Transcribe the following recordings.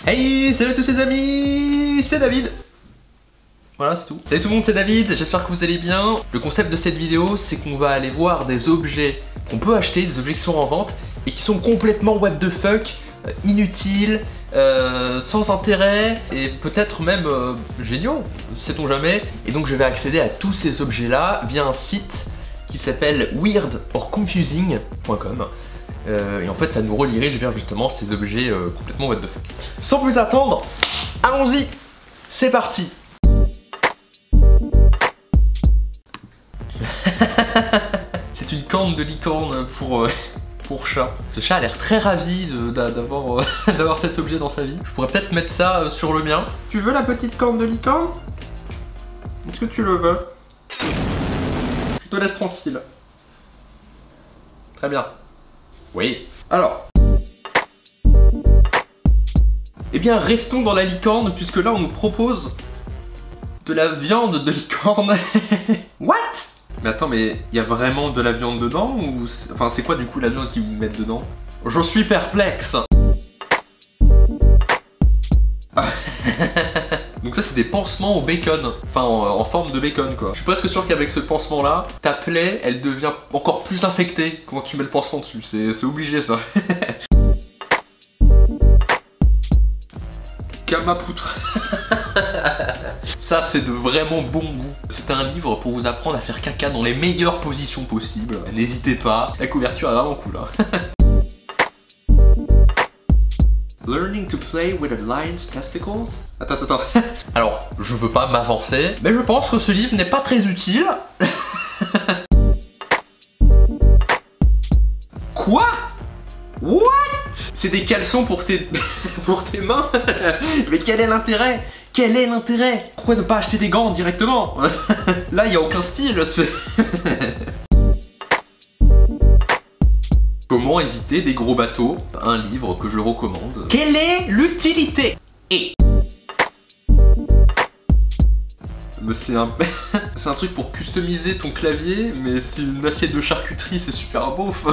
Hey, salut à tous les amis, c'est David. Voilà, c'est tout. Salut tout le monde, c'est David, j'espère que vous allez bien. Le concept de cette vidéo, c'est qu'on va aller voir des objets qu'on peut acheter, des objets qui sont en vente et qui sont complètement what the fuck, inutiles, sans intérêt et peut-être même géniaux, sait-on jamais. Et donc je vais accéder à tous ces objets-là via un site qui s'appelle weird-or-confusing.com. Et en fait ça nous redirige vers justement ces objets complètement what the fuck. Sans plus attendre, allons-y. C'est parti. C'est une corne de licorne pour chat. Ce chat a l'air très ravi d'avoir cet objet dans sa vie. Je pourrais peut-être mettre ça sur le mien. Tu veux la petite corne de licorne? Est-ce que tu le veux? Je te laisse tranquille. Très bien. Oui. Alors. Eh bien, restons dans la licorne, puisque là, on nous propose de la viande de licorne. What? Mais attends, mais il y a vraiment de la viande dedans ou... Enfin, c'est quoi du coup la viande qu'ils vous mettent dedans? Je suis perplexe. Donc ça c'est des pansements au bacon, enfin en forme de bacon quoi. Je suis presque sûr qu'avec ce pansement là, ta plaie elle devient encore plus infectée quand tu mets le pansement dessus, c'est obligé ça. Kamapoutre. Ça c'est de vraiment bon goût. C'est un livre pour vous apprendre à faire caca dans les meilleures positions possibles. N'hésitez pas, la couverture est vraiment cool hein. Learning to play with a lion's testicles? Attends. Alors, je veux pas m'avancer, mais je pense que ce livre n'est pas très utile. Quoi? What? C'est des caleçons pour tes... pour tes mains? Mais quel est l'intérêt? Quel est l'intérêt? Pourquoi ne pas acheter des gants directement? Là, il n'y a aucun style, c'est... Comment éviter des gros bateaux? Un livre que je recommande. Quelle est l'utilité? C'est un... c'est un truc pour customiser ton clavier, mais c'est une assiette de charcuterie, c'est super beauf.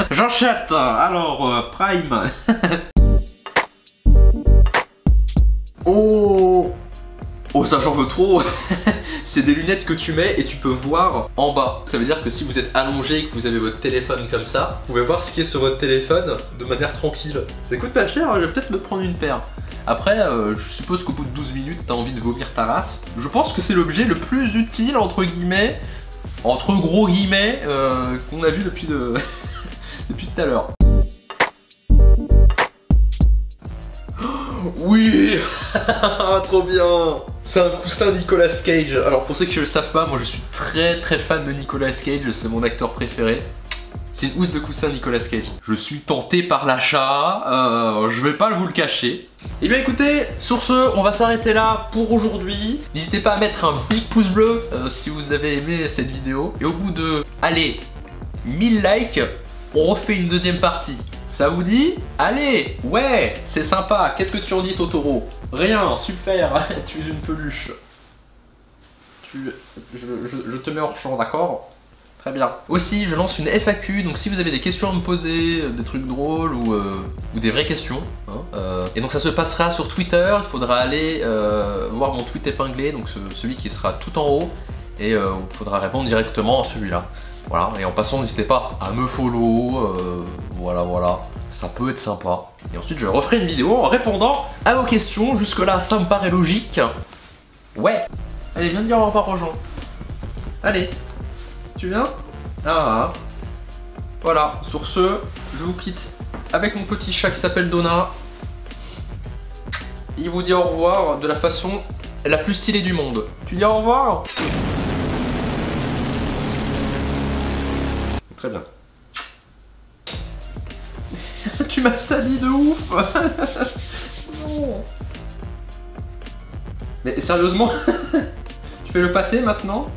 J'achète. Alors, Prime. Oh, ça j'en veux trop. C'est des lunettes que tu mets et tu peux voir en bas. Ça veut dire que si vous êtes allongé et que vous avez votre téléphone comme ça, vous pouvez voir ce qui est sur votre téléphone de manière tranquille. Ça coûte pas cher, je vais peut-être me prendre une paire. Après, je suppose qu'au bout de 12 minutes, t'as envie de vomir ta race. Je pense que c'est l'objet le plus utile, entre guillemets, entre gros guillemets, qu'on a vu depuis depuis tout à l'heure. Oui. Trop bien. C'est un coussin Nicolas Cage. Alors pour ceux qui ne le savent pas, moi je suis très fan de Nicolas Cage, c'est mon acteur préféré. C'est une housse de coussin Nicolas Cage. Je suis tenté par l'achat, je vais pas vous le cacher. Et bien écoutez, sur ce, on va s'arrêter là pour aujourd'hui. N'hésitez pas à mettre un big pouce bleu si vous avez aimé cette vidéo. Et au bout de, allez, 1000 likes, on refait une deuxième partie. Ça vous dit? Allez, ouais, c'est sympa. Qu'est-ce que tu en dis, Totoro? Rien, super, tu es une peluche. Je te mets hors champ, d'accord? Très bien. Aussi, je lance une FAQ, donc si vous avez des questions à me poser, des trucs drôles ou des vraies questions, hein, et donc ça se passera sur Twitter, il faudra aller voir mon tweet épinglé, donc celui qui sera tout en haut, et il faudra répondre directement à celui-là. Voilà, et en passant, n'hésitez pas à me follow, voilà, ça peut être sympa. Et ensuite, je referai une vidéo en répondant à vos questions, jusque-là, ça me paraît logique. Ouais. Allez, viens dire au revoir aux gens. Allez. Tu viens? Ah. Voilà, sur ce, je vous quitte avec mon petit chat qui s'appelle Donna. Il vous dit au revoir de la façon la plus stylée du monde. Tu dis au revoir? Très bien. Tu m'as sali de ouf. Non. Mais sérieusement, tu fais le pâté maintenant?